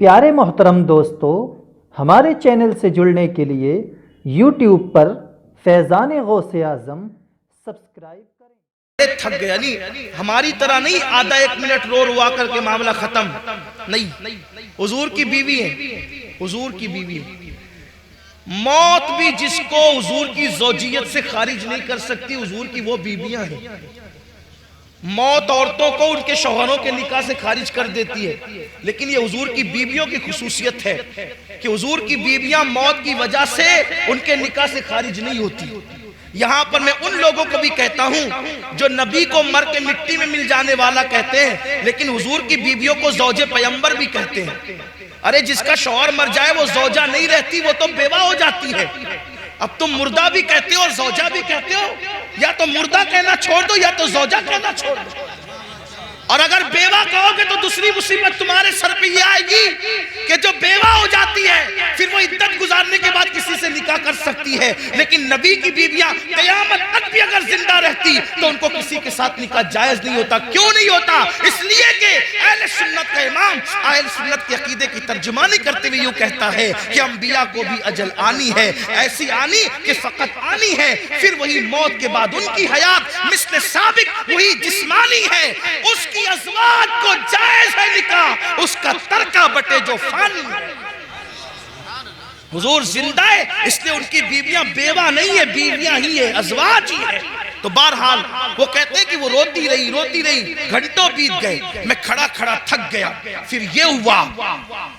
प्यारे मोहतरम दोस्तों, हमारे चैनल से जुड़ने के लिए यूट्यूब पर फैज़ान गौसे आज़म सब्सक्राइब करें। थक गया नहीं, हमारी तरह नहीं आधा एक मिनट रो रुआ करके मामला खत्म नहीं। हुजूर की बीवी है, हुजूर की बीवी है। मौत भी जिसको हुजूर की ज़ौजियत से खारिज नहीं कर सकती, हुजूर की वो बीवियां हैं। मौत औरतों को उनके शौहरों के निकाह से खारिज कर देती है, लेकिन ये हुजूर की बीवियों की खुसूसियत है कि हुजूर की बीवियां मौत की वजह से उनके निकाह से खारिज नहीं होती। यहां पर मैं उन लोगों को भी कहता हूं जो नबी को मर के मिट्टी में मिल जाने वाला कहते हैं, लेकिन हुजूर की बीवियों को ज़ौजे पैगंबर भी कहते हैं। अरे जिसका शौहर मर जाए वो ज़ौजा नहीं रहती, वो तो बेवा हो जाती है। अब तुम मुर्दा भी कहते हो और ज़ौजा भी कहते हो, या तो मुर्दा कहना छोड़ दो या तो ज़ौजा कहना छोड़ दो। और अगर बेवा कहोगे तो दूसरी मुसीबत तुम्हारे सर पे ये आएगी कि जो बेवा हो जाती है फिर वो इद्दत गुजारने के बाद किसी से निकाह कर सकती है, लेकिन नबी की बीवियां क़यामत तक भी अगर जिंदा रहती तो उनको किसी के साथ निकाह जायज नहीं होता। क्यों नहीं होता? इसलिए कि अहले सुन्नत का इमाम अहले सुन्नत के अकीदे की तर्जुमानी करते हुए यूं कहता है कि अंबिया को भी अजल आनी है, ऐसी आनी कि फकत आनी है, फिर वही मौत के बाद उनकी हयात मिस्ल साबिक वही जिस्मानी है। उसकी अज़वाज को जायज है निकाह, उसका तरका बटे जो फानी है। हुजूर जिंदा है इसलिए उनकी बीवियां बेवा नहीं है, बीवियां ही है, अज़वाज ही है। तो बहरहाल वो कहते हैं कि वो रोती रही, घंटों बीत गए, मैं खड़ा खड़ा थक गया। फिर ये हुआ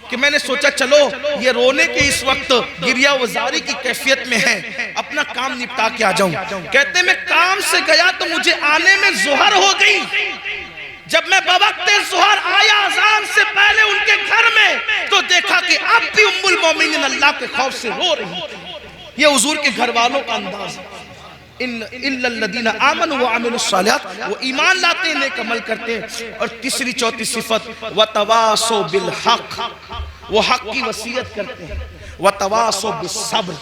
कि मैंने सोचा चलो ये रोने के इस वक्त गिरिया वजारी की कैफियत में है, अपना काम निपटा के आ जाऊं। कहते मैं काम से गया तो मुझे आने में ज़ोहर हो गई। जब मैं बवक्ते ज़ोहर आया अज़ान से पहले उनके घर में, तो देखा कि अब भी उम्मुल मोमिनीन अल्लाह के खौफ से रो रही थी। ये हुजूर के घर वालों का अंदाज है। इल्लल्लज़ीना आमनू व अमिलुस्सालिहात, वो ईमान लाते हैं, नेक अमल करते हैं। और तीसरी चौथी सिफत वतवासो बिल हक, वो हक की वसीयत करते हैं। वतवासो बिस्सब्र,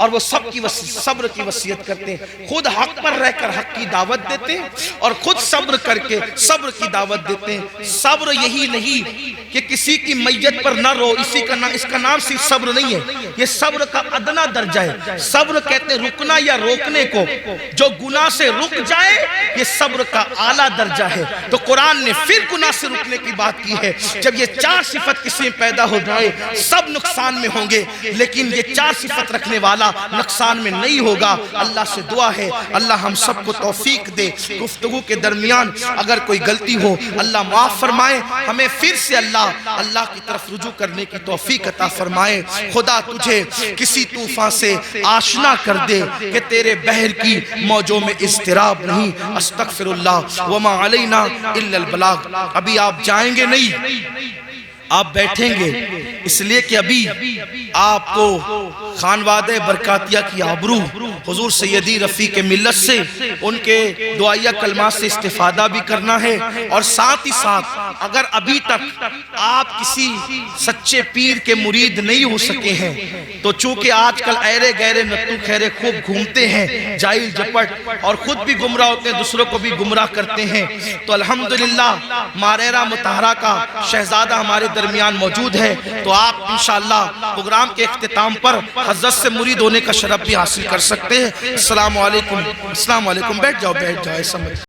और वो सब्र की वसीयत करते हैं। खुद हक पर रहकर हक की दावत देते हैं और खुद सब्र करके सब्र की दावत देते हैं। सब्र यही नहीं कि किसी की मैयत पर न रो, इसका नाम सिर्फ सब्र नहीं है, ये सब्र का अदना दर्जा है। सब्र कहते हैं रुकना या रोकने को, जो गुनाह से रुक जाए ये सब्र का आला दर्जा है। तो कुरान ने फिर गुनाह से रुकने की बात की है। जब ये चार सिफत किसी में पैदा हो जाए सब नुकसान में होंगे, लेकिन ये चार सिफत रखने वाला नुकसान में नहीं होगा। अल्लाह से दुआ है अल्लाह हम सबको तौफीक दे। गुफ्तगू के दरमियान अगर कोई गलती हो अल्लाह माफ फरमाए, हमें फिर से अल्लाह की तरफ रुजू करने की तौफीक अता फरमाए। खुदा तुझे किसी तूफान से आशना कर दे कि तेरे बहर की मौजों में इज़्तिराब नहीं। अस्तगफिरुल्लाह वमा अलैना इल्लल बलाग। अभी आप जाएंगे नहीं, आप बैठेंगे, इसलिए कि अभी आपको खानवादे बरकातिया की आबरू हुजूर सैयदी रफ़ीक मिल्लत से उनके दुआया कलमात से इस्तिफादा भी करना है। और साथ ही साथ अगर अभी तक आप किसी सच्चे पीर के मुरीद नहीं हो सके हैं, तो चूंकि आजकल ऐरे गैरे नत्तू खैरे खूब घूमते हैं, जाहिल जपट, और खुद भी गुमराह होते हैं, दूसरों को भी गुमराह करते हैं, तो अल्हम्दुलिल्लाह मारेरा मुताहरा का शहजादा हमारे दरमियान मौजूद है। तो आप इंशाअल्लाह प्रोग्राम के इख्तिताम पर हज़रत से मुरीद होने का शरफ भी हासिल कर सकते हैं। अस्सलाम वालेकुम, अस्सलाम वालेकुम। बैठ जाओ, समझ